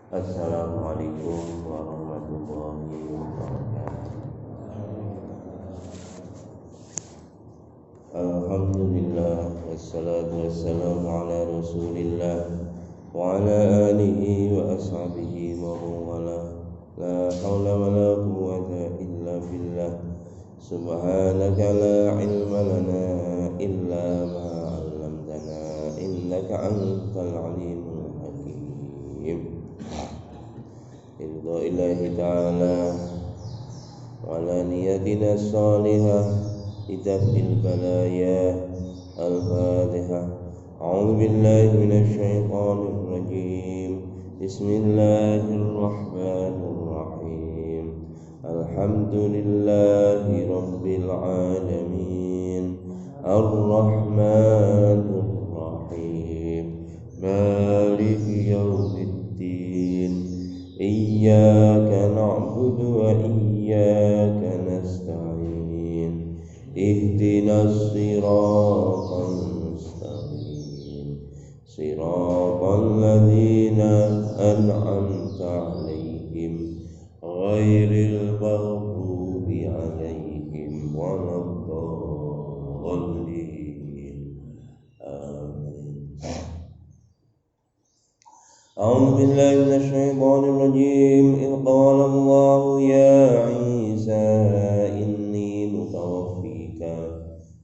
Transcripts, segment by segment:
Assalamualaikum warahmatullahi wabarakatuh. Alhamdulillah wassalatu wassalamu ala Rasulillah wa ala alihi wa ashabihi wa wala. La haula wa la quwwata illa billah. Subhanaka la ilma lana illa ma 'allamtana innaka antal alimul hakim. Ridha ilahi ta'ala wa ala niyatina salihah lidaf'il balaya al-fatihah. A'udzu billahi minasy syaithanir rajim. Bismillahirrahmanirrahim. Alhamdulillahi rabbil alamin. Ar-rahmanir rahim. Maliki yaumiddin. Iyyaka na'budu wa iyyaka nasta'in. Ihdinas siratal mustaqim. Siratal ladzina an'amta 'alaihim ghairil maghdubi 'alaihim waladdallin. Amin. أعوذ بالله من الشيطان الرجيم. إذ قال الله يا عيسى إني متوفيك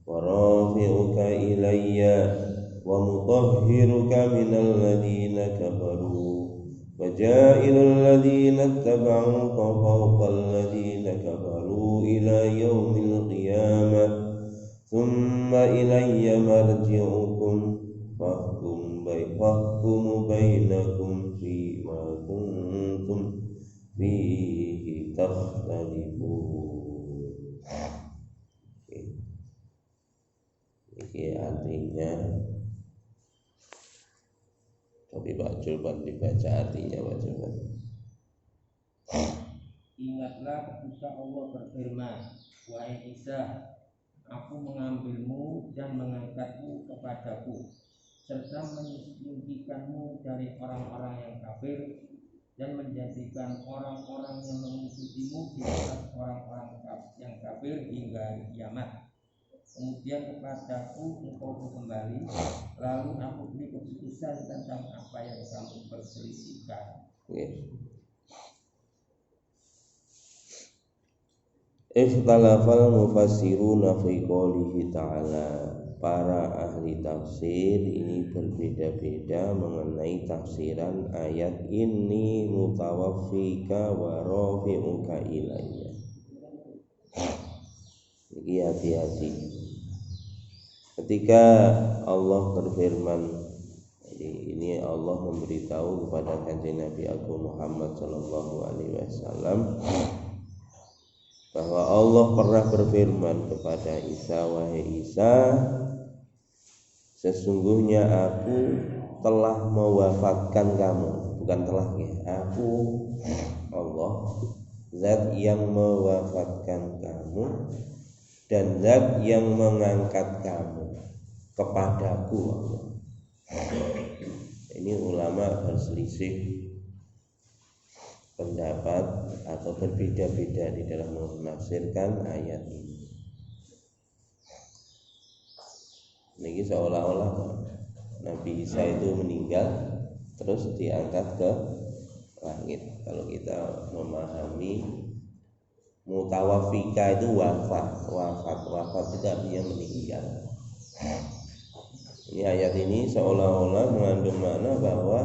ورافعك إلي ومطهرك من الذين كفروا وجاعل الذين اتبعوك فوق الذين كفروا إلى يوم القيامة ثم إلي مرجعكم فاحكم بينكم فيما كنتم فيه تختلفون. Ini artinya, tapi Pak Julban dibaca artinya Pak Julban. Ingatlah ketika Allah berfirman, wahai Isa, aku mengambilmu dan mengangkatmu kepadaku, serta menyingkirkanmu dari orang-orang yang kafir dan menjadikan orang-orang yang mengikutimu di atas orang-orang yang kafir hingga hari kiamat. Kemudian kepadaku engkau kembali, lalu aku beri keputusan tentang apa yang kamu perselisihkan. Ikhtalafal mufassiruna fi qoulihi ta'ala. Para ahli tafsir ini berbeda-beda mengenai tafsiran ayat ini mutawaffika wa rafi'uka ilayya. Jadi hati-hati ketika Allah berfirman. Jadi ini Allah memberitahu kepada kanjeng Nabi Agung Muhammad sallallahu alaihi wasallam bahwa Allah pernah berfirman kepada Isa, wahai Isa, sesungguhnya aku telah mewafatkan kamu. Bukan telah ya, aku Allah, zat yang mewafatkan kamu dan zat yang mengangkat kamu kepadaku. Ini ulama berselisih pendapat atau berbeda-beda di dalam menafsirkan ayat ini. Ini seolah-olah Nabi Isa itu meninggal terus diangkat ke langit. Kalau kita memahami mutawafika itu wafat itu artinya meninggal. Ini ayat ini seolah-olah mengandung makna bahwa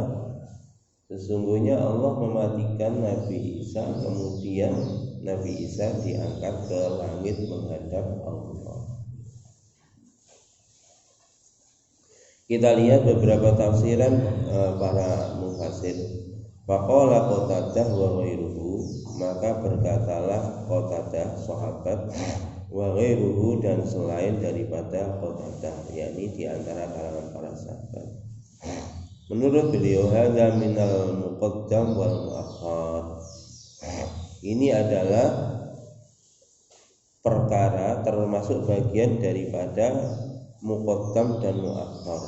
sesungguhnya Allah mematikan Nabi Isa, kemudian Nabi Isa diangkat ke langit menghadap Allah. Kita lihat beberapa tafsiran para mufassir. Faqala Qatadah wa ghairuhu, maka berkatalah Qatadah sahabat wa ghairuhu dan selain daripada Qatadah, yakni di antara kalangan para sahabat. Menurut beliau hadza minal muqaddam wal muakhkhar. Ini adalah perkara termasuk bagian daripada muqaddam dan muakhkhar.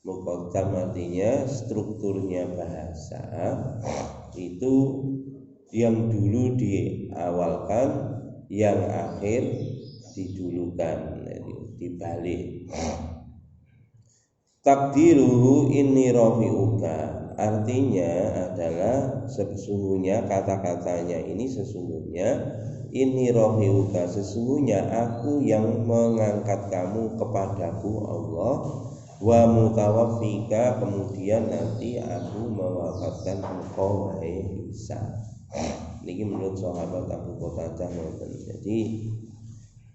Muqaddam artinya strukturnya bahasa itu yang dulu diawalkan, yang akhir didulukan, dibalik. Takdiruhu inni rafi'uka, artinya adalah sesungguhnya kata-katanya ini sesungguhnya inni rafi'uka, sesungguhnya aku yang mengangkat kamu kepadaku Allah, wa mutawaffika, kemudian nanti aku mewafatkan engkau wahai Isa. Ini menurut sahabat Abu Qatadah. Jadi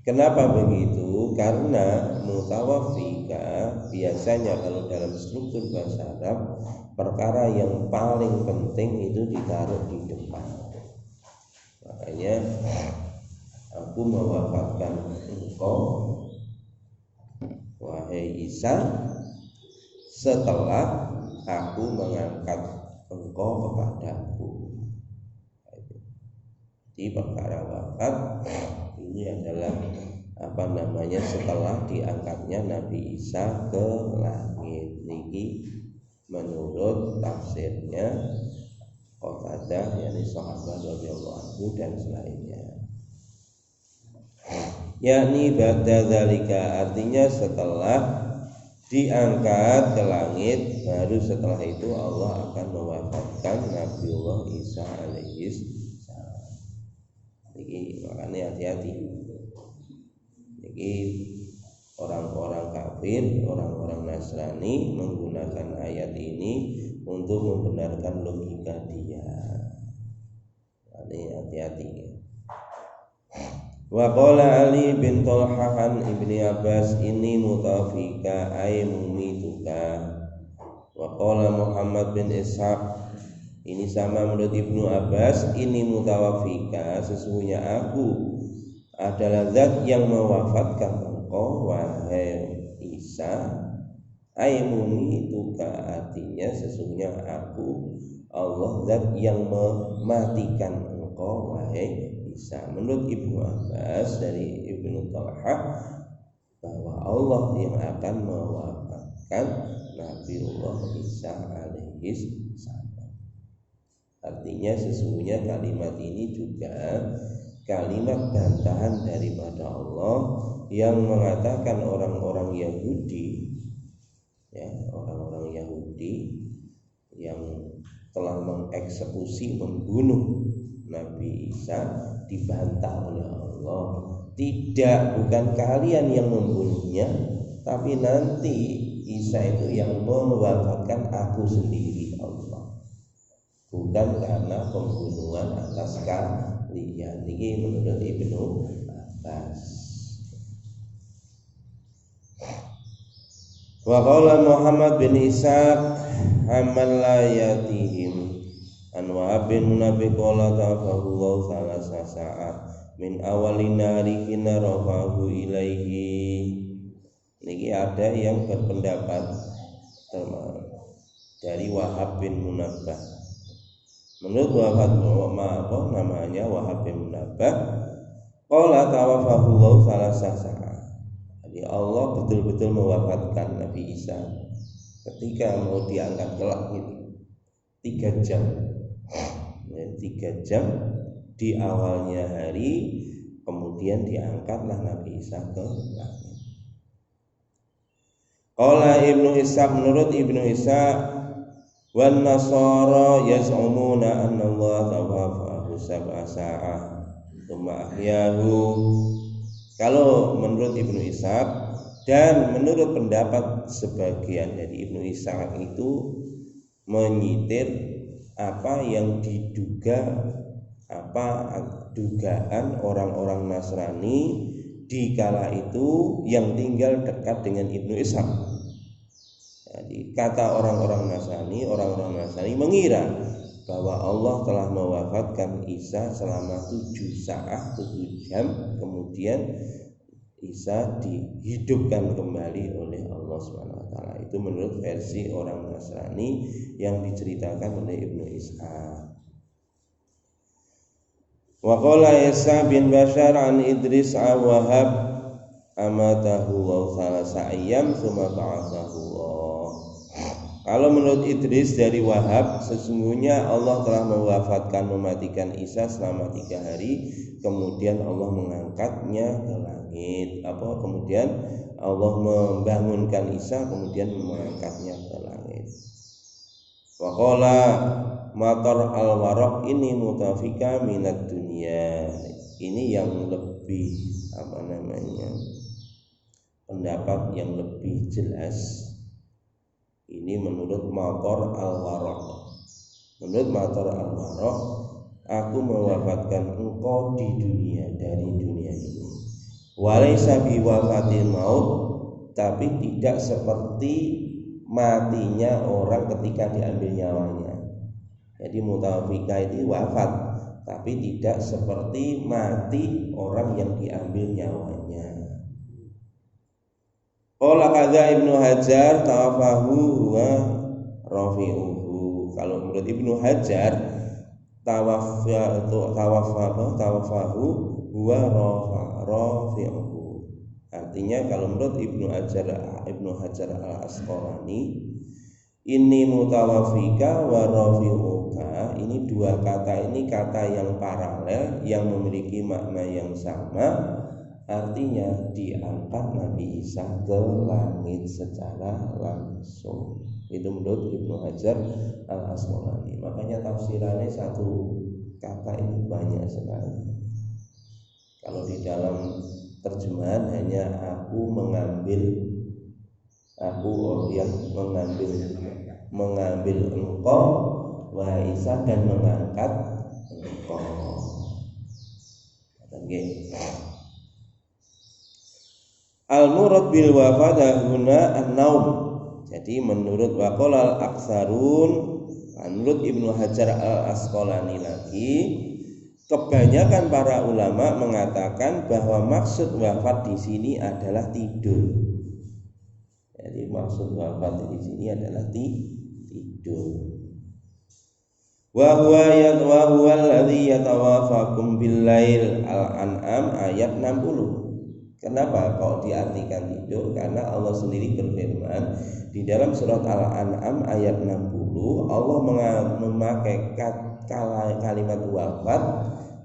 kenapa begitu? Karena mutawaffika biasanya kalau dalam struktur bahasa Arab perkara yang paling penting itu ditaruh di depan. Makanya aku mewafatkan engkau wahai Isa setelah aku mengangkat engkau kepadaku. Di perkara wafat ini adalah setelah diangkatnya Nabi Isa ke langit. Ini menurut tafsirnya Qatadah, yakni sahabat radhiyallahu anhu dan selainnya. Yakni ba'da dzalika, artinya setelah diangkat ke langit, baru setelah itu Allah akan mewafatkan Nabiullah Isa alaihi salam. Ini makanya hati-hati. Ini orang-orang kafir, orang-orang Nasrani menggunakan ayat ini untuk membenarkan logika dia. Ini hati-hati. Wa qala Ali bin Talhah an Ibni Abbas ini mutafika ay mumituka. Wa qala Muhammad bin Ishaq, ini sama menurut Ibnu Abbas, ini mutawafika, sesungguhnya aku adalah zat yang mewafatkan engkau wahai Isa. Ay mumituka, artinya sesungguhnya aku Allah zat yang mematikan engkau wahai Isa. Menurut Ibnu Abbas dari Ibnu Talhah bahwa Allah yang akan mewafatkan Nabiullah Isa alaihi salam. Artinya sesungguhnya kalimat ini juga kalimat bantahan daripada Allah yang mengatakan orang-orang Yahudi, ya, orang-orang Yahudi yang telah mengeksekusi, membunuh Nabi Isa, dibantah oleh Allah. Tidak, bukan kalian yang membunuhnya, tapi nanti Isa itu yang mewafatkan aku sendiri, Allah. Bukan karena pembunuhan atas kalian. Ini menurut Ibnu Abbas. Wa qala Muhammad bin Ishaq amal la yatihim an Wahab bin Munafi qala tafahullahu salasa sa'at min awalin nari hina rafahu ilaihi. Niki ada yang berpendapat dari Wahab bin Munabbah. Menurut Wahab namanya Wahab bin Munabbah, qala tawafahullahu salasa sa'at. Jadi Allah betul-betul mewafatkan Nabi Isa ketika mau diangkat ke langit 3 jam. 3 jam di awalnya hari, kemudian diangkatlah Nabi Isa ke langit. Qala Ibnu Ishaq, menurut Ibnu Ishaq, wan nasara yaz'umuna anna Allah tawafahu sab'a sa'ah tsumma ahyahu. Kalau menurut Ibnu Ishaq dan menurut pendapat sebagian dari Ibnu Ishaq itu menyitir apa yang diduga, dugaan orang-orang Nasrani di kala itu yang tinggal dekat dengan Ibnu Ishaq. Jadi kata orang-orang Nasrani mengira bahwa Allah telah mewafatkan Isa selama 7 saat, 7 jam, kemudian Isa dihidupkan kembali oleh Allah SWT. Itu menurut versi orang Nasrani yang diceritakan oleh Ibnu Ishaq. Wa qala Isa bin Bashar an Idris Wahab amatahu wa salasa ayyam tsumma ba'athahu Allah. Kalau menurut Idris dari Wahab, sesungguhnya Allah telah mewafatkan, mematikan Isa selama 3 hari, kemudian Allah mengangkatnya ke langit. Kemudian Allah membangunkan Isa, kemudian mengangkatnya ke langit. Waqala matar al-waraq ini mutafika minat dunia. Ini yang lebih pendapat yang lebih jelas. Ini menurut Matar al-Waraq. Menurut Matar al-Waraq, aku mewafatkan engkau di dunia, dari dunia ini. Walaysa biwafatil maut, tapi tidak seperti matinya orang ketika diambil nyawanya. Jadi mutawafika itu wafat, tapi tidak seperti mati orang yang diambil nyawanya. Qala kadza Ibnu Hajar tawafahu wa rafi'uhu. Kalau menurut Ibnu Hajar tawafahu wa rafi'uhu. Artinya kalau menurut Ibnu Hajar al-Asqalani, ini mutawafika wa rafi'uka, ini dua kata ini kata yang paralel yang memiliki makna yang sama. Artinya diangkat Nabi Isa ke langit secara langsung. Itu menurut Ibnu Hajar al-Asqalani. Makanya tafsirannya satu kata ini banyak sekali. Kalau di dalam terjemahan hanya aku yang mengambil engkau wahai Isa dan mengangkat engkau. Okay. Al-murad bil wafat huna an-naum. Jadi menurut waqala al-aksarun, menurut Ibnu Hajar al-Asqalani lagi, kebanyakan para ulama mengatakan bahwa maksud wafat di sini adalah tidur. Jadi maksud wafat di sini adalah tidur. Wa huwa alladhi yatawafakum bil lail, Al-An'am ayat 60. Kenapa kok diartikan tidur? Karena Allah sendiri berfirman di dalam surat Al-An'am ayat 60, Allah memakai kalimat wafat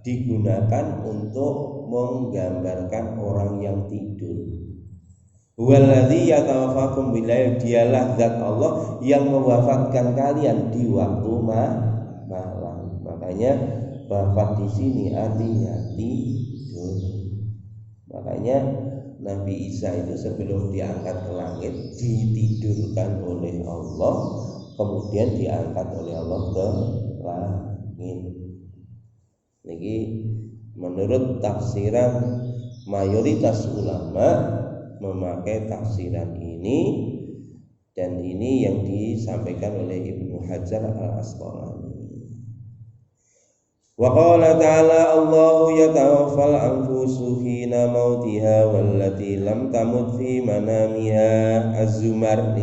digunakan untuk menggambarkan orang yang tidur. Huwallazi yatawaffakum billail, dialah zat Allah yang mewafatkan kalian di waktu malam. Makanya wafat di sini artinya tidur. Makanya Nabi Isa itu sebelum diangkat ke langit ditidurkan oleh Allah, kemudian diangkat oleh Allah ke langit. Ini menurut tafsiran mayoritas ulama memakai tafsiran ini, dan ini yang disampaikan oleh Ibnu Hajar al-Asqalani. Wa qala ta'ala Allahu yatawaffal anfusu hina mautiha wallati lam tamut fi manamiha. Az-Zumar,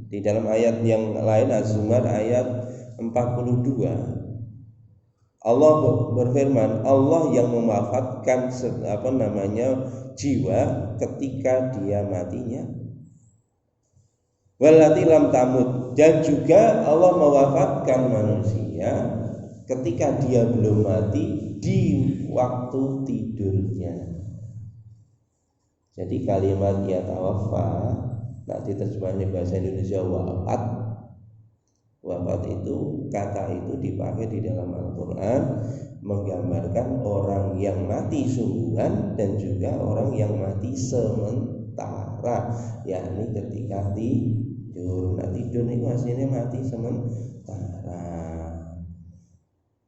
di dalam ayat yang lain Az-Zumar ayat 42, Allah berfirman, Allah yang mewafatkan jiwa ketika dia matinya. Wallati lam tamut, dan juga Allah mewafatkan manusia ketika dia belum mati di waktu tidurnya. Jadi kalimat yatawaffa, nanti terjemahannya bahasa Indonesia wafat. Wafat itu, kata itu dipakai di dalam Al-Quran menggambarkan orang yang mati sungguhan dan juga orang yang mati sementara, yakni ketika tidur. Nah, tidur ini maksudnya mati sementara.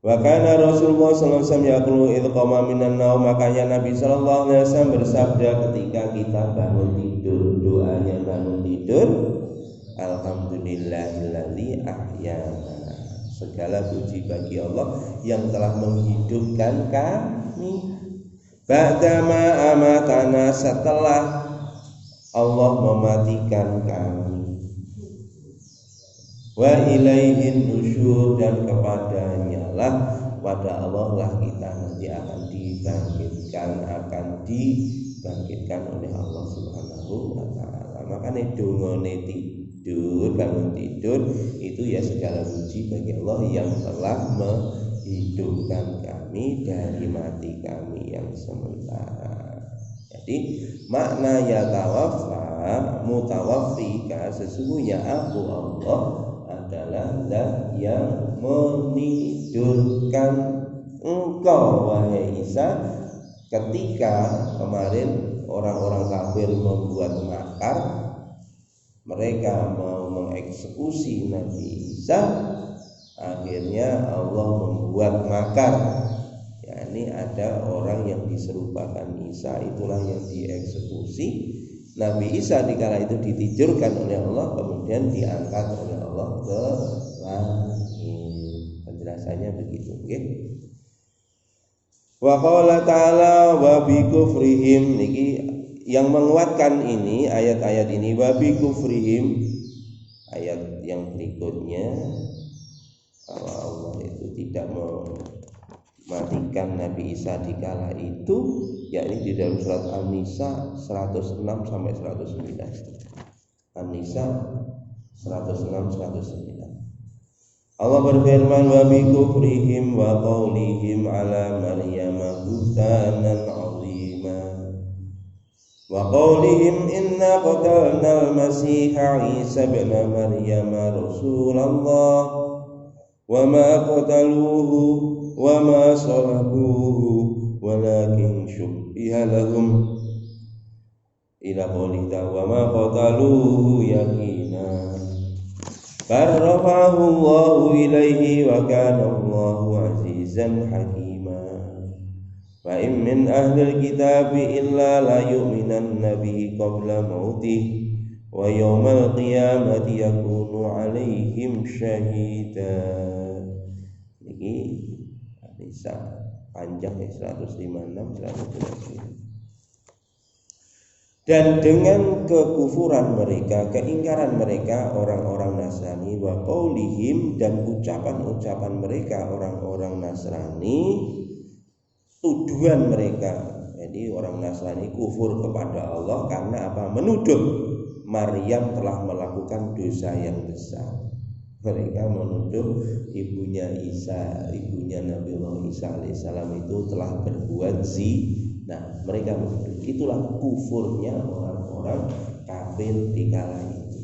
Wa kana Rasulullah sallallahu alaihi wasallam yaqulu idza qama minan naum, makanya Nabi sallallahu alaihi wasallam bersabda ketika kita bangun tidur, doanya bangun tidur, alhamdulillahilladzi ahyana, segala puji bagi Allah yang telah menghidupkan kami, ba'dama amatana, setelah Allah mematikan kami, wa ilaihin nusyur, dan kepadanya lah, pada Allah lah kita nanti akan dibangkitkan oleh Allah Subhanahu wa taala. Makanya dongane bangun tidur itu ya segala puji bagi Allah yang telah menghidupkan kami dari mati kami yang sementara. Jadi makna ya tawaffa mutawaffika, sesungguhnya aku Allah adalah zat yang menidurkan engkau wahai Isa. Ketika kemarin orang-orang kafir membuat makar, mereka mau mengeksekusi Nabi Isa, akhirnya Allah membuat makar, yakni ada orang yang diserupakan Isa, itulah yang dieksekusi. Nabi Isa dikala itu ditidurkan oleh Allah, kemudian diangkat oleh Allah ke langit. Penjelasannya begitu, okay? Wa qala ta'ala wa bi kufrihim, niki yang menguatkan ini ayat-ayat ini, wa bi kufrihim. Ayat yang berikutnya bahwa Allah itu tidak mematikan Nabi Isa dikala itu, yakni di dalam surat An-Nisa 106 sampai 109. An-Nisa 106 109. Allah berfirman wa bi kufrihim wa qaulihim ala Maryam buhtanan 'azima wa qaulihim inna qatalna al-masiha Isa ibn Maryam rasulullah wa ma qataluhu wa ma salabuhu walakin syubbiha lahum ila qawlihi wa ma qataluhu yaqina barrafa'ahu Allahu ilaihi wa kana Allahu azizan hakima. Wa in min ahlil kitabi illa la yu'minanna bihi qabla mautih wa yawmal qiyamati yakunu alaihim syahida. Ini bisa panjang ya, 156 127. Dan dengan kekufuran mereka, keingkaran mereka orang-orang Nasrani, wa qaulihim, dan ucapan-ucapan mereka orang-orang Nasrani, tuduhan mereka. Jadi orang Nasrani kufur kepada Allah karena apa? Menuduh Maryam telah melakukan dosa yang besar. Mereka menuduh ibunya Isa, ibunya Nabiullah Isa alaihissalam itu telah berbuat zina. Nah, mereka menuduh, itulah kufurnya orang-orang kafir di kala itu.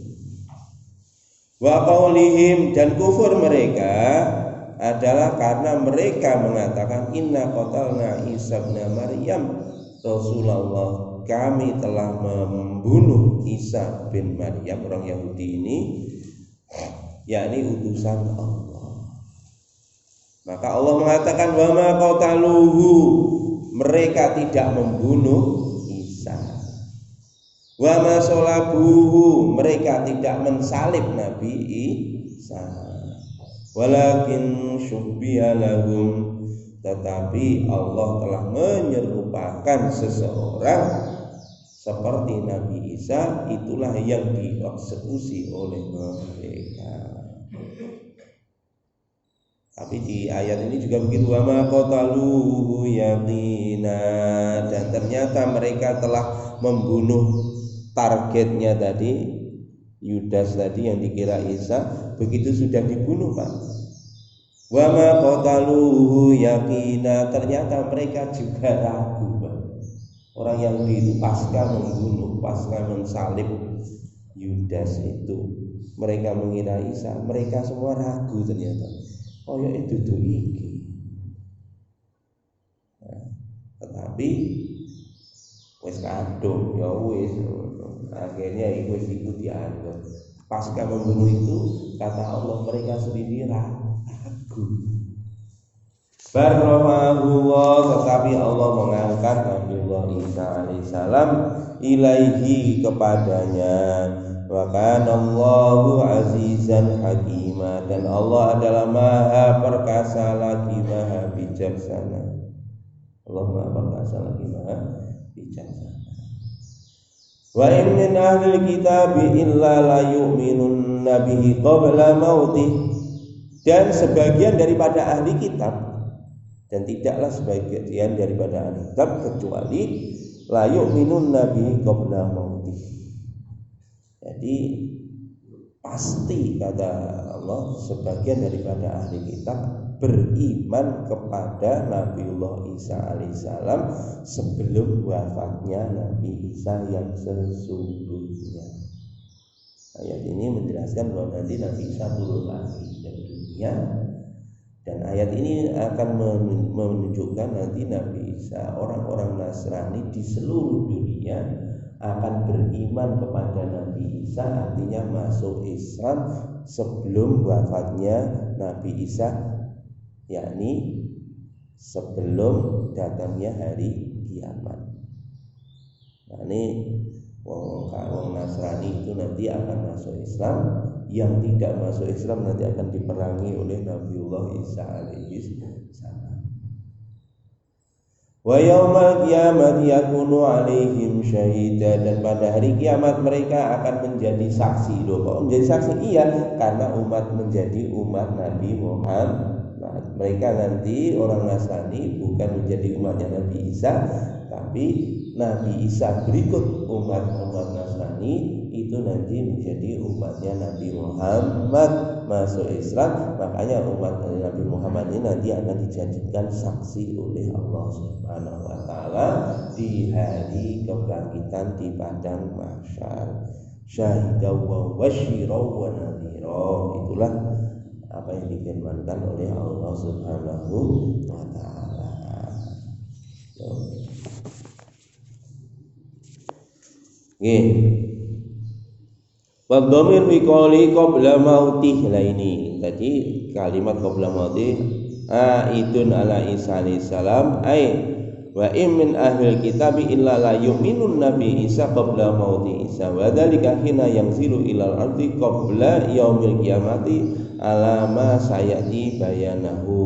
Wa qaulihim, dan kufur mereka adalah karena mereka mengatakan inna qatalna Isa bin Maryam Rasulullah, kami telah membunuh Isa bin Maryam, orang Yahudi ini, yakni utusan Allah. Maka Allah mengatakan wa ma qataluhu, mereka tidak membunuh Isa. Wa ma salabuhu, mereka tidak mensalib Nabi Isa. Walakin syubbiha lahum, tetapi Allah telah menyerupakan seseorang seperti Nabi Isa, itulah yang dieksekusi oleh mereka. Tapi di ayat ini juga begitu, wa ma qataluhu yaqina, dan ternyata mereka telah membunuh targetnya tadi, Yudas tadi yang dikira Isa, begitu sudah dibunuh Pak. Wa ma qataluhu yaqina, ternyata mereka juga ragu Pak. Orang yang itu pasca membunuh, pasca mensalib Yudas itu, mereka mengira Isa, mereka semua ragu ternyata. Oh ya itu tuh iki. Nah, tetapi wis kadung ya wis, akhirnya wis iku dianggap. Pasca membunuh itu, kata Allah, mereka sendiri ragu. Barrahullah, tetapi Allah mengangkat Nabiullah Isa alaihissalam ilaihi, kepadanya. Wa kana Allahu azizan hakima, dan Allah adalah maha perkasa lagi maha bijaksana. Allah maha perkasa lagi maha bijaksana. Wa in min ahlil kitabi illa la yu'minun nabihi qabla mautih, dan sebagian daripada ahli kitab, dan tidaklah sebagian daripada ahli kitab kecuali la yu'minun nabihi qabla mautih. Jadi pasti kata Allah sebagian daripada ahli kitab beriman kepada Nabiullah Isa alaihissalam sebelum wafatnya Nabi Isa yang sesungguhnya. Ayat ini menjelaskan bahwa nanti Nabi Isa turun lagi dari dunia, dan ayat ini akan menunjukkan nanti Nabi Isa, orang-orang Nasrani di seluruh dunia akan beriman kepada Nabi Isa, artinya masuk Islam sebelum wafatnya Nabi Isa, yakni sebelum datangnya hari kiamat. Nah, ini orang Nasrani itu nanti akan masuk Islam, yang tidak masuk Islam nanti akan diperangi oleh Nabiullah Isa alaihi salam. Wa yaumal qiyamati yakunu alaihim syahida, dan pada hari kiamat mereka akan menjadi saksi. Loh, kok menjadi saksi? Iya, karena umat menjadi umat Nabi Muhammad. Nah, mereka nanti orang Nasrani bukan menjadi umatnya Nabi Isa, tapi Nabi Isa berikut umat-umat Nasrani itu nanti menjadi umatnya Nabi Muhammad masuk Islam. Makanya umat Nabi Muhammad ini nanti akan dijadikan saksi oleh Allah Subhanahu wa taala di hari kebangkitan di padang mahsyar. Syahidaw wa wasyiraw wa nadhiraw. Itulah apa yang difirmankan oleh Allah Subhanahu wa taala. Wa dhamir fi qouli qabla mautih. Lah ini tadi kalimat qabla mautih aidun ala Isa alaihi salam, ai wa in min ahlil kitabi illa la yu'minun nabi Isa qabla mauti Isa wa dzalika hina yanzilu ilal ardi qabla yaumil qiyamati ala ma sayati bayanahu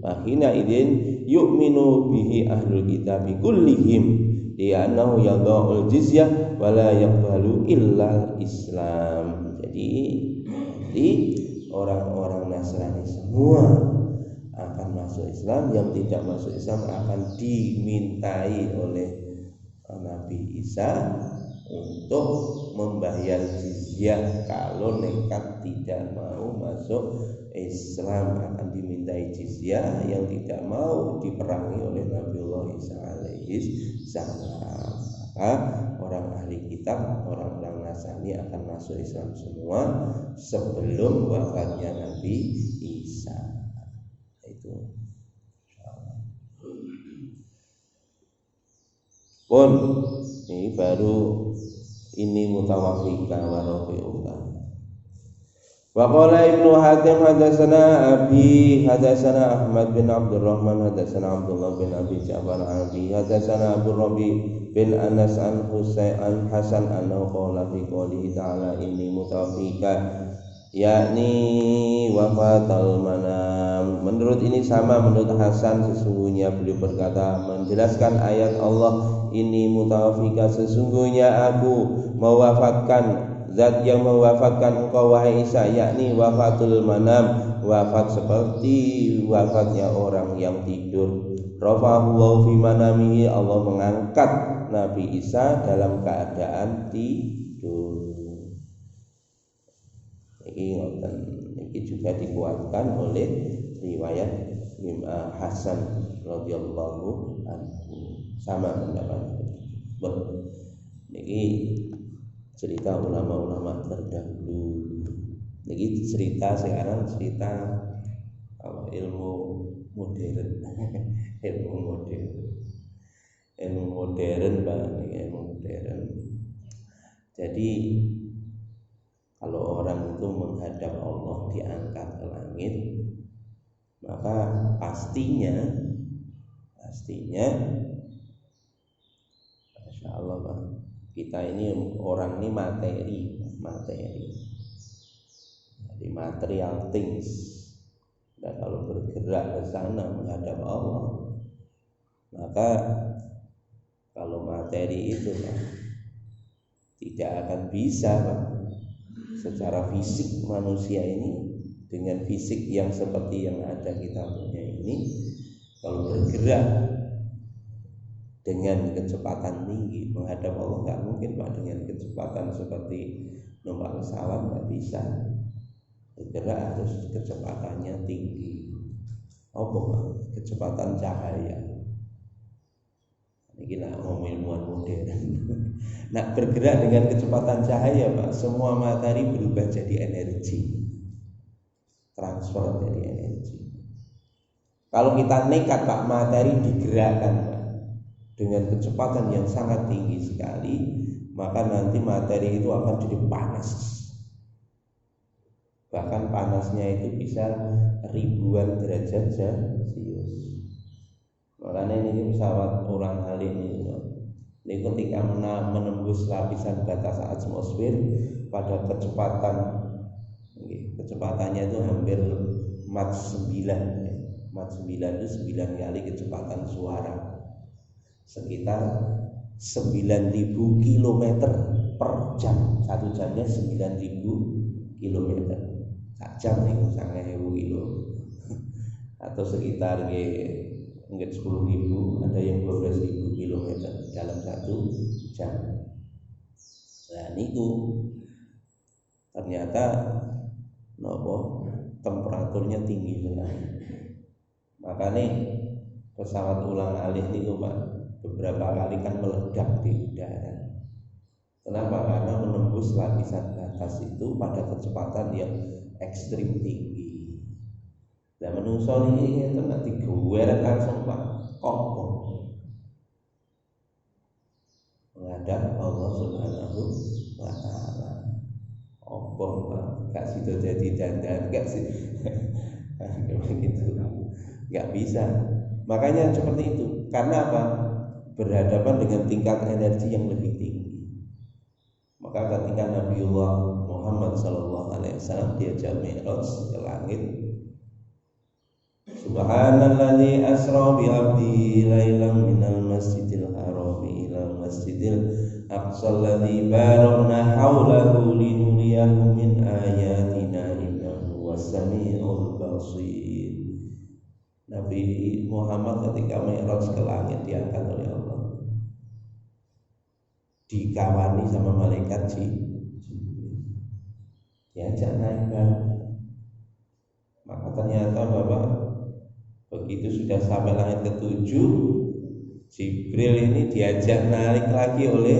wa hina idin yu'minu bihi ahlul kitabi kullihim li'annahu yadha'ul jizyah wa la yaqbalu illa Islam. Jadi orang-orang Nasrani semua akan masuk Islam, yang tidak masuk Islam akan dimintai oleh Nabi Isa untuk membayar jizyah. Kalau nekat tidak mau masuk Islam akan dimintai jizyah, yang tidak mau diperangi oleh Nabiullah Isa alaihi salam. Maka orang ahli kitab, orang-orang Nasrani akan masuk Islam semua sebelum wafatnya Nabi Isa. Itu pun ini baru ini mutawafika wa rafi'ullah. Wa qala Ibnu Hatim hadatsana Abi hadatsana Ahmad bin Abdurrahman hadatsana Abdullah bin Abi Ja'far Abi hadatsana Abu Rabi bin Anas an Husain an Hasan annahu qala fi qouli ta'ala inni mutawafika, yakni wafatul manam. Menurut ini sama menurut Hasan, sesungguhnya beliau berkata menjelaskan ayat Allah ini mutawafika, sesungguhnya aku mewafatkan, zat yang mewafatkan engkau wahai Isa, yakni wafatul manam, wafat seperti wafatnya orang yang tidur. Rafa'allahu fi manamihi, Allah mengangkat Nabi Isa dalam keadaan tidur. Ini juga dikuatkan oleh riwayat Hasan radhiyallahu anhu, sama pendapatnya. Ini cerita ulama-ulama terdahulu. Ini cerita sekarang, cerita ilmu modern. ilmu modern Pak, ilmu modern. Jadi kalau orang itu menghadap Allah, diangkat ke langit, maka pastinya Masya Allah Pak, kita ini orang ini materi, jadi material things. Dan kalau bergerak ke sana menghadap Allah, maka kalau materi itu Pak, tidak akan bisa Pak, secara fisik manusia ini dengan fisik yang seperti yang ada kita punya ini, kalau bergerak dengan kecepatan tinggi. Menghadap Allah nggak mungkin Pak dengan kecepatan seperti numpak pesawat, nggak bisa. Bergerak harus kecepatannya tinggi. Apa Pak? Kecepatan cahaya. Ini lah ilmuwan modern. Nah, bergerak dengan kecepatan cahaya Pak, semua materi berubah jadi energi, transfer jadi energi. Kalau kita nekat Pak, materi digerakkan Pak dengan kecepatan yang sangat tinggi sekali, maka nanti materi itu akan jadi panas. Bahkan panasnya itu bisa ribuan derajat Celcius. Makanya ini pesawat ulang-alik ini ketika menembus lapisan batas atmosfer pada kecepatannya itu hampir Mach 9. Mach 9 itu 9 kali kecepatan suara, sekitar 9.000 km per jam. Satu jamnya 9.000 km. Sak jam nih 9.000 kilo atau sekitar 10.000, ada yang 12.000 km dalam satu jam. Nah niku ternyata temperaturnya tinggi sekali. Makanya pesawat ulang-alik niku Pak beberapa kali kan meledak di udara. Kenapa? Karena menembus lapisan batas itu pada kecepatan yang ekstrim tinggi. Dan menungso ini itu nanti digeret langsung Pak kopong menghadap Allah Subhanahu wa Ta'ala. Kopong Pak, gak situ jadi dandan, gak sih, gitu, gak bisa. Makanya seperti itu. Karena apa? Berhadapan dengan tingkat energi yang lebih tinggi. Maka ketika Nabiullah Muhammad SAW diajak Mi'raj ke langit, Subhanalladzi asra bi 'abdihi lailan minal masjidil haram ila masjidil aqsa alladzi barakna haulahu linuriyahu min ayatina innahu was-sami'ul basir. Nabi Muhammad ketika Mi'raj ke langit diangkat oleh Allah, dikawani sama malaikat Jibril, diajak naik bareng. Maka ternyata Bapak begitu sudah sampai langit ke-7, Jibril ini diajak naik lagi oleh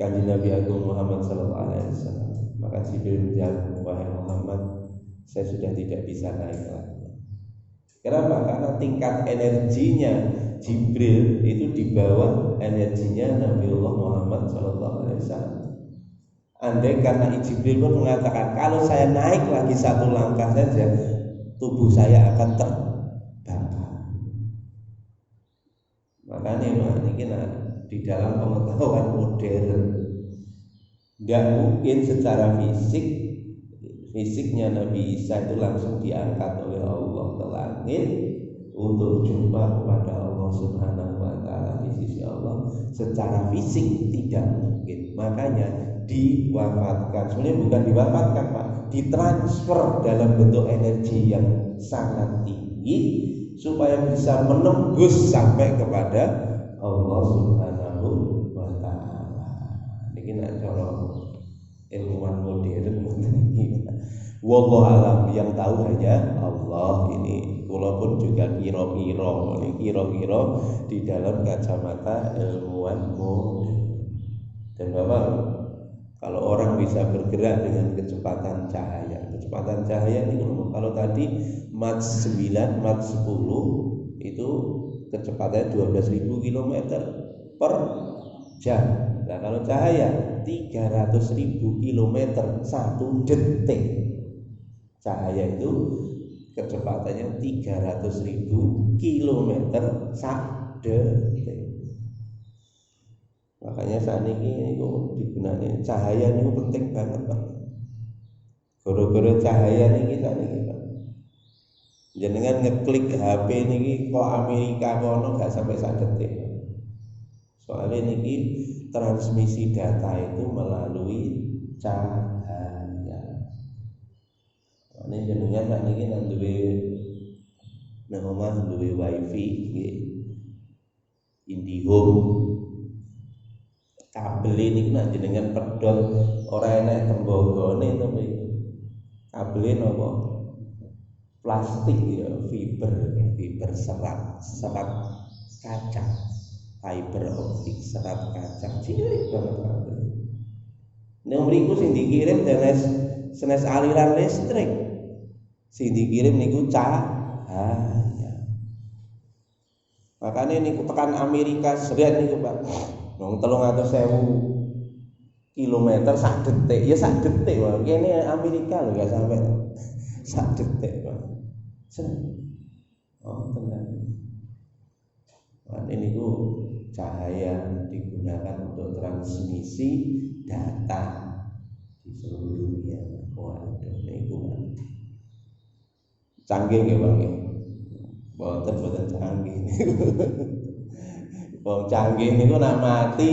Kanjeng Nabi Agung Muhammad SAW. Maka Jibril menjawab, wahai Muhammad, saya sudah tidak bisa naik lagi. Kenapa? Karena tingkat energinya Jibril itu di bawah energinya Nabiullah Muhammad SAW. Andai karena Jibril pun mengatakan, kalau saya naik lagi satu langkah saja, tubuh saya akan terbakar. Makanya ini di dalam pengetahuan modern nggak mungkin secara fisiknya Nabi Isa itu langsung diangkat oleh Allah ke langit untuk jumpa kepada Allah Subhanahu wa Ta'ala di sisi Allah. Secara fisik tidak mungkin. Makanya diwafatkan, sebenarnya bukan diwafatkan Pak, ditransfer dalam bentuk energi yang sangat tinggi supaya bisa menembus sampai kepada Allah Subhanahu wa Ta'ala. Ini nak cara ilmuwan modern ini. Wallahu alam, yang tahu hanya Allah. Ini walaupun juga kira-kira di dalam kacamata ilmuwan modern. Dan Bapak, kalau orang bisa bergerak dengan kecepatan cahaya ini kalau tadi Mach 9, Mach 10 itu kecepatannya 12.000 km per jam. Nah kalau cahaya 300.000 km satu detik. Cahaya itu kecepatannya 300.000 km satu detik. Makanya saat ini digunakan cahaya ini penting banget Pak. Gara-gara cahaya ini kita Pak. Jenengan ngeklik HP ini kok Amerika kono gak sampai 1 detik. Soalnya ini transmisi data itu melalui cahaya. Ini jenengan saat ini nanti nang omah duwe wifi nggih. IndiHome. Kabel ini nak jenengan pedot ora enak tembogone to kuwi. Kabel napa? Plastik ya, fiber serat kaca. Fiber optik serat kaca cilik banget kabel. Nek mriku sing dikirim senes aliran listrik. Sing dikirim niku cahaya. Makanya niku tekan Amerika Serikat niku Pak. Wong 300.000 kilometer sak detik, ya sak detik Pak. Kene Amerika lho gak sampai sak detik Pak. Oh tenang. Ini niku cahaya digunakan untuk transmisi data di seluruh dunia. Waduh niku canggih nggih Pak. Boten canggih niku. Wong canggih niku nak mati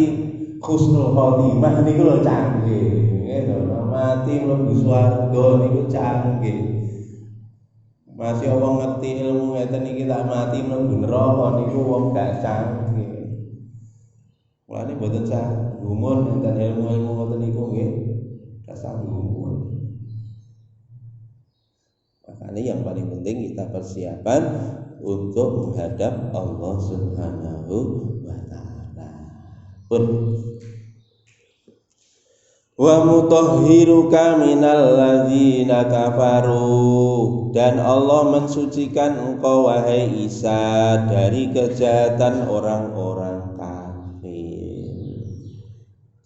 husnul khotimah niku lho canggih. Ngono, nak mati mlebu swarga niku canggih. Masih wong ngerti ilmu ngeten iki tak mati mlebu neraka niku wong gak canggih. Mulane mboten sah gumun enten ilmu-ilmu ngoten niku nggih. Gak sah gumun. Makanya yang paling penting kita persiapan untuk menghadap Allah Subhanahu wa ta'ala. Wa mutahhiruka minal ladzina kafaru, dan Allah mensucikan engkau wahai Isa dari kejahatan orang-orang kafir.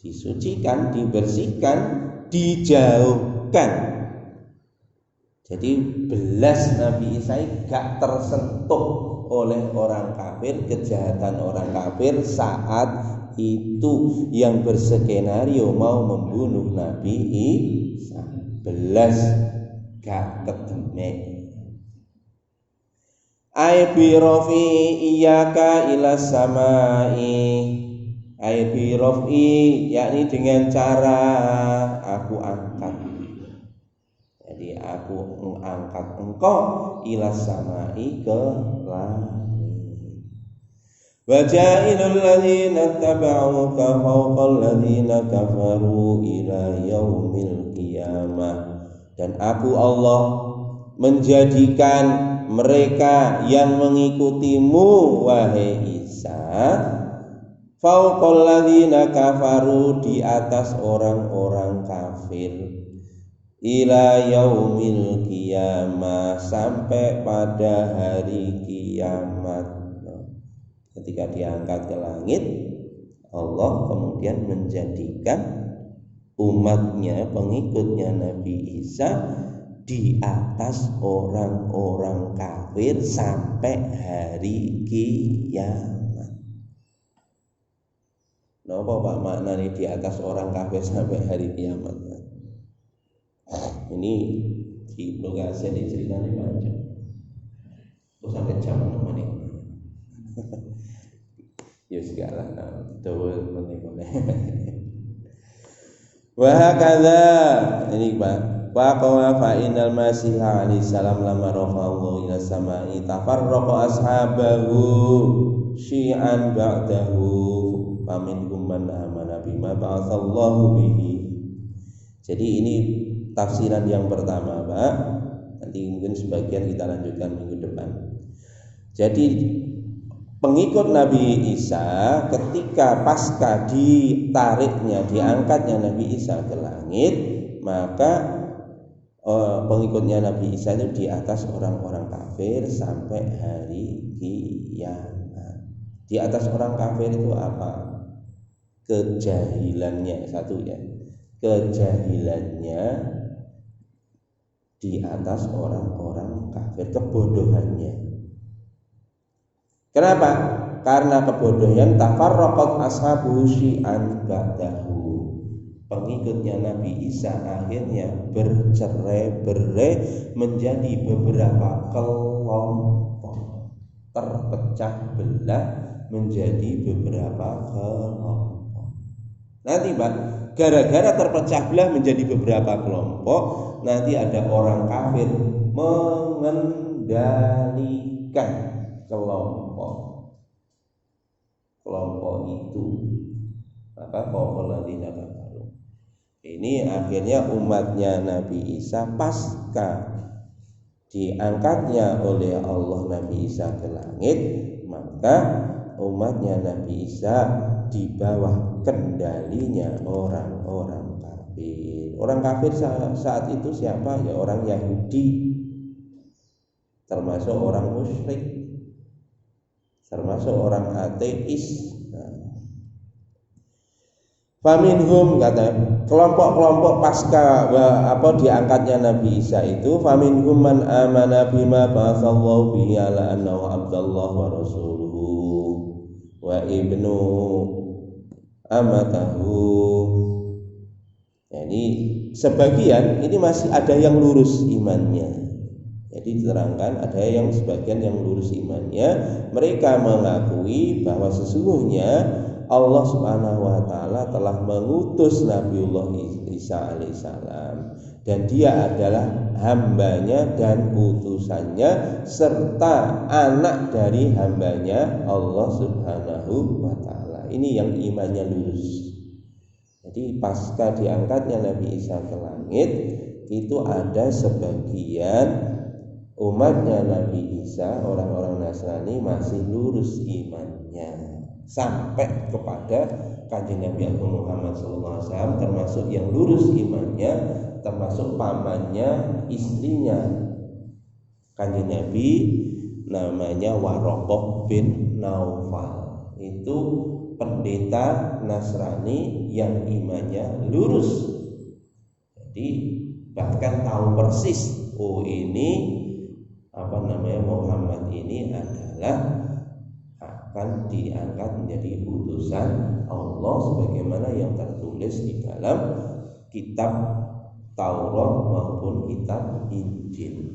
Disucikan, dibersihkan, dijauhkan. Jadi belas Nabi Isa gak tersentuh oleh orang kafir, kejahatan orang kafir saat itu yang berskenario mau membunuh Nabi Isa. Belas gak kedemek. Ai bi rafi iyyaka ila samai. Ai bi rafi yakni dengan cara aku angkat. Jadi aku mengangkat engkau ila samai ke langit. Wa ja'ilul ladzina tabauka fawqal ladzina kafaru ila yaumil qiyamah. Dan aku Allah menjadikan mereka yang mengikutimu wahai Isa fawqal ladzina kafaru, di atas orang-orang kafir, ila yaumil qiyamah, sampai pada hari kiamat. Ketika diangkat ke langit, Allah kemudian menjadikan umatnya, pengikutnya Nabi Isa di atas orang-orang kafir sampai hari kiamat. Napa Pak maknanya di atas orang kafir sampai hari kiamat? Ini di lokasi di ceritanya panjang. Terus sampai jam 6 menit. Ya segala dawuh meneh. Wa hakadha, ini Pak. Wa fa innal masih alaihi salam lamma rafa'allahu ila samai tafarraqa ashabahu syi'an ba'dahu faminhum man amana bima ba'atsallahu bihi. Jadi ini tafsiran yang pertama Pak, nanti mungkin sebagian kita lanjutkan minggu depan. Jadi pengikut Nabi Isa ketika pasca ditariknya, diangkatnya Nabi Isa ke langit, maka pengikutnya Nabi Isa itu di atas orang-orang kafir sampai hari kiamat. Di atas orang kafir itu apa? Kejahilannya satu ya, kejahilannya di atas orang-orang kafir, kebodohannya. Kenapa? Karena kebodohan tafarraqat ashabu syi'an ba'dahu. Pengikutnya Nabi Isa akhirnya bercerai-berai menjadi beberapa kelompok, terpecah belah menjadi beberapa kelompok. Nanti Pak, gara-gara terpecah belah menjadi beberapa kelompok, nanti ada orang kafir mengendalikan kelompok kelompok itu. Maka qala ladzina kafaru. Ini akhirnya umatnya Nabi Isa pasca diangkatnya oleh Allah Nabi Isa ke langit, maka umatnya Nabi Isa di bawah kendalinya orang-orang kafir. Orang kafir saat itu siapa? Ya orang Yahudi, termasuk orang musyrik, termasuk orang ateis. Faminhum, kata kelompok-kelompok pasca diangkatnya Nabi Isa itu, faminhum man amana bima ba'atsallahu bihi ala annahu abdallah wa rasuluhu wa ibnu amatahu. Jadi sebagian ini masih ada yang lurus imannya. Jadi diterangkan ada yang sebagian yang lurus imannya. Mereka mengakui bahwa sesungguhnya Allah Subhanahu wa taala telah mengutus Nabiullah Isa alaihissalam dan dia adalah hambanya dan utusannya serta anak dari hambanya Allah Subhanahu wa taala. Ini yang imannya lurus. Jadi pasca diangkatnya Nabi Isa ke langit itu ada sebagian umatnya Nabi Isa, orang-orang Nasrani masih lurus imannya sampai kepada Kanjeng Nabi Muhammad SAW, termasuk yang lurus imannya, termasuk pamannya, istrinya Kanjeng Nabi, namanya Waraqah bin Naufal. Itu pendeta Nasrani yang imannya lurus. Jadi bahkan tahu persis, oh ini Muhammad ini adalah akan diangkat menjadi utusan Allah sebagaimana yang tertulis di dalam kitab Taurat maupun kitab Injil.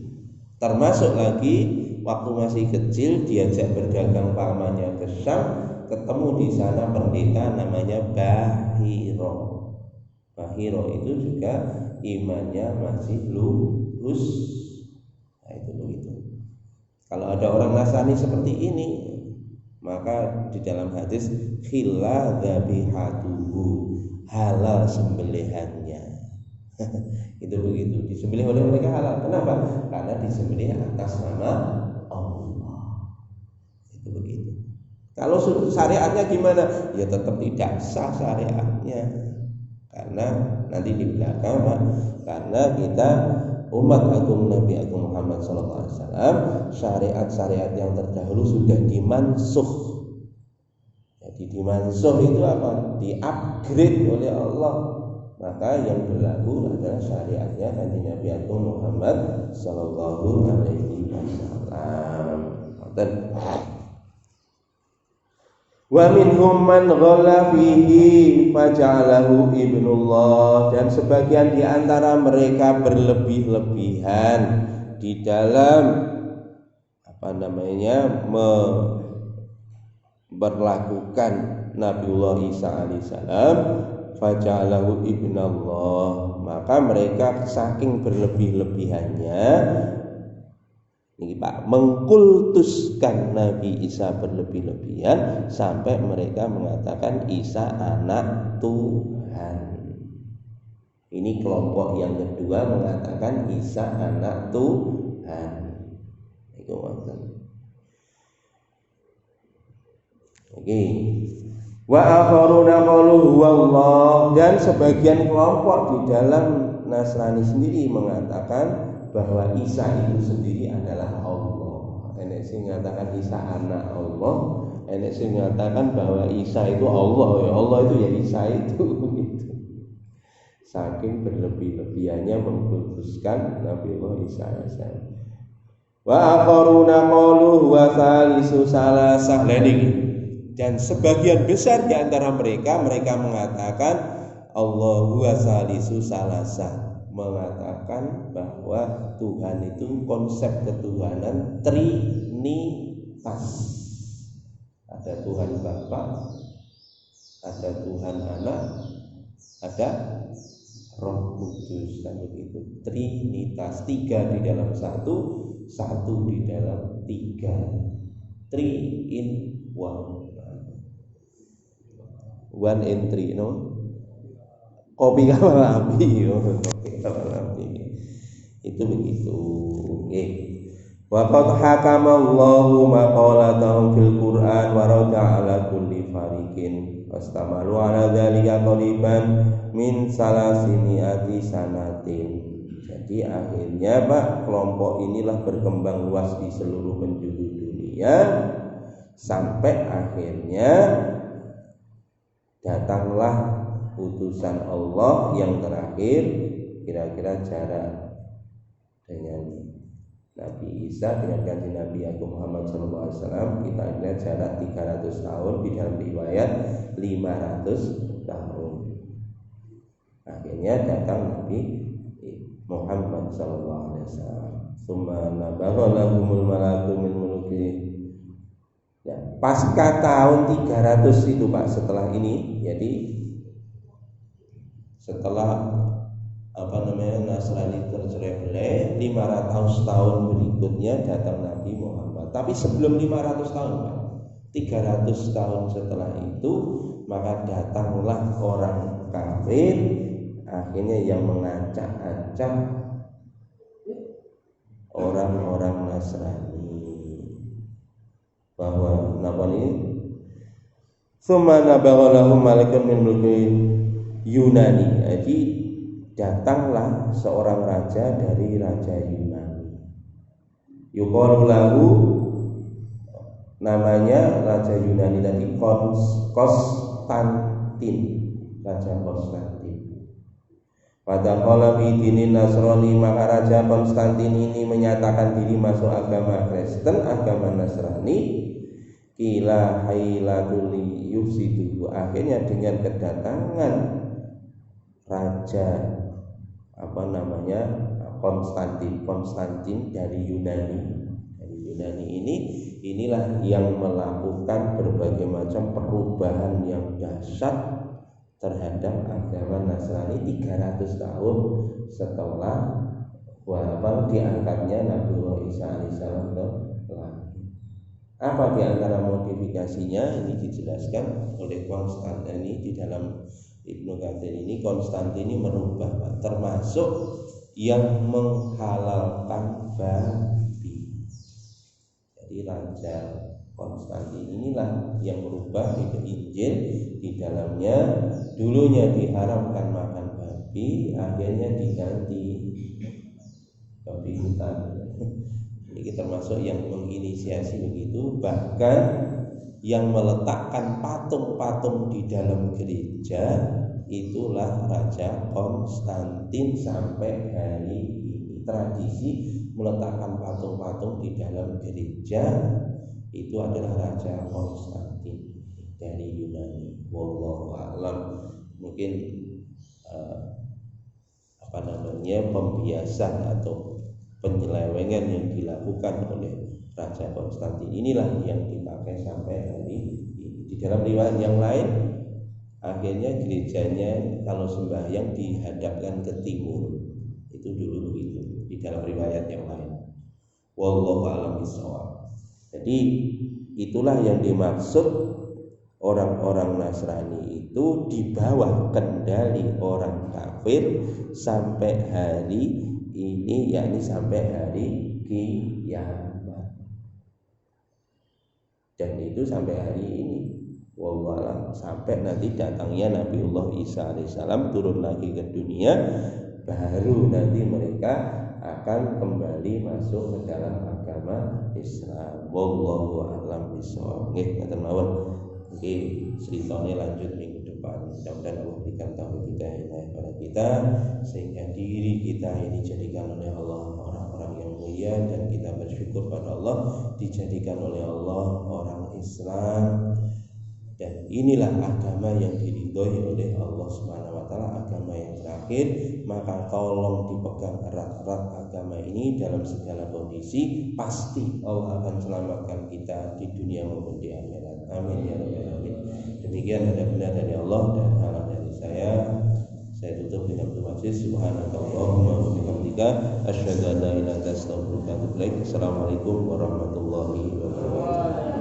Termasuk lagi waktu masih kecil diajak berdagang pamannya ke Syam, ketemu di sana pendeta namanya Bahiro. Bahiro itu juga imannya masih lurus. Nah, itu begitu. Kalau ada orang Nasrani seperti ini, maka di dalam hadis khilla dzabihatuhu, halal sembelihannya. Itu begitu, disembelih oleh mereka halal. Kenapa? Karena disembelih atas nama Allah. Itu begitu. Kalau syariatnya gimana? Ya tetap tidak sah syariatnya. Karena nanti di belakang, Pak, karena kita umat agung Nabi Agung Muhammad SAW, syariat-syariat yang terdahulu sudah dimansuh. Jadi dimansuh itu apa? Di-upgrade oleh Allah. Maka yang berlaku adalah syariatnya Kanjeng Nabi Agung Muhammad Sallallahu Alaihi Wasallam. Wa minhum man ghala fihi faja'alahu ibnullah, dan sebagian di antara mereka berlebih-lebihan di dalam memperlakukan Nabiullah Isa alaihissalam, faja'alahu ibnullah, maka mereka saking berlebih-lebihannya ini Pak, mengkultuskan Nabi Isa berlebih-lebihan sampai mereka mengatakan Isa anak Tuhan. Ini kelompok yang kedua mengatakan Isa anak Tuhan. Itu maksud. Oke. Wa akharuna qalu huwallah, dan sebagian kelompok di dalam Nasrani sendiri mengatakan bahwa Isa itu sendiri adalah Allah. Enek sing mengatakan Isa anak Allah, enek sing mengatakan bahwa Isa itu Allah. Ya Allah itu ya Isa itu. Saking berlebih-lebihannya mengkhususkan Nabiullah Isa alaihissalam. Wa akharuna qalu huwa salisu salasah. Dan sebagian besar di antara mereka mengatakan Allahu wa salisu salasah, mengatakan bahwa Tuhan itu konsep ketuhanan trinitas. Ada Tuhan Bapa, ada Tuhan Anak, ada Roh Kudus, kan begitu. Trinitas, tiga di dalam satu, satu di dalam tiga. Three in one. one entry no kopi kapal api kopi kapal api itu begitu. Oke. Wa qad hakamallahu maqalatahu fil Qur'an wa rada ala kulli fariqin wastamalu ala dzalika qariban min salasiniati sanatin. Jadi akhirnya Pak, kelompok inilah berkembang luas di seluruh penjuru dunia sampai akhirnya datanglah utusan Allah yang terakhir, kira-kira jarak dengan Nabi Isa dengan kanjeng Nabi Agung Muhammad SAW kita lihat jarak 300 tahun, di dalam riwayat 500 tahun. Akhirnya datang Nabi Muhammad SAW. Summa nabagha lahumul malaku min muluki. Ya, pasca tahun 300 itu Pak, setelah ini, jadi setelah Nasrani tercerai-berai 500 tahun berikutnya datang Nabi Muhammad. Tapi sebelum 500 tahun Pak, 300 tahun setelah itu maka datanglah orang kafir akhirnya yang mengacak-acak orang-orang Nasrani bahwa napa ini summa nabagha lahum malakun min mulki Yunani. Jadi datanglah seorang raja dari raja Yunani. Yuqalu lahu, namanya raja Yunani tadi Konstantin, raja Konstantin. Pada qala fi dinin Nasrani, maka raja Konstantin ini menyatakan diri masuk agama Kristen, agama Nasrani. Kila hailatul yufsidu. Akhirnya dengan kedatangan raja Konstantin dari Yunani. Dari Yunani inilah yang melakukan berbagai macam perubahan yang dahsyat terhadap agama Nasrani 300 tahun setelah diangkatnya Nabi Isa alaihissalam lagi. Apa di antara modifikasinya ini dijelaskan oleh Konstantin ini di dalam Ibnu Katsir ini. Konstantin ini merubah, termasuk yang menghalalkan babi. Jadi raja Konstantin inilah yang merubah itu Injil, di dalamnya dulunya diharamkan makan babi, akhirnya diganti babi hutan. Ini termasuk yang menginisiasi begitu. Bahkan yang meletakkan patung-patung di dalam gereja itulah Raja Konstantin sampai hari ini. Tradisi meletakkan patung-patung di dalam gereja itu adalah Raja Konstantin dari Yunani. Wallahu a'lam. Mungkin pembiasan atau penyelewengan yang dilakukan oleh Raja Konstantin inilah yang dipakai sampai hari ini. Di dalam riwayat yang lain, akhirnya gerejanya kalau sembahyang dihadapkan ke timur. Itu dulu begitu di dalam riwayat yang lain. Wallahu a'lam bishawab. Jadi itulah yang dimaksud orang-orang Nasrani itu di bawah kendali orang kafir sampai hari ini, yakni sampai hari kiamat. Dan itu sampai hari ini. Wallahu a'lam, sampai nanti datangnya Nabiullah Isa alaihissalam turun lagi ke dunia, baru nanti mereka akan kembali masuk ke dalam agama Islam. Wallahu a'lam bishawab. Nggih, ngaten mawon. Oke, ceritanya lanjut minggu depan. Mudah-mudahan Allah berikan taufik hidayah kepada kita sehingga diri kita ini dijadikan oleh Allah orang-orang yang mulia, dan kita bersyukur pada Allah dijadikan oleh Allah orang Islam. Dan inilah agama yang diridhoi oleh Allah Subhanahu wa taala, agama yang terakhir. Maka tolong dipegang erat-erat agama ini dalam segala kondisi. Pasti Allah akan selamatkan kita di dunia maupun di akhirat. Amin ya rabbal alamin. Demikian ada benar dari Allah dan salah dari saya. Saya tutup dengan doa subhanakallahumma wa bihamdika asyhadu an la ilaha illa anta astaghfiruka wa atubu ilaik. Assalamualaikum warahmatullahi wabarakatuh.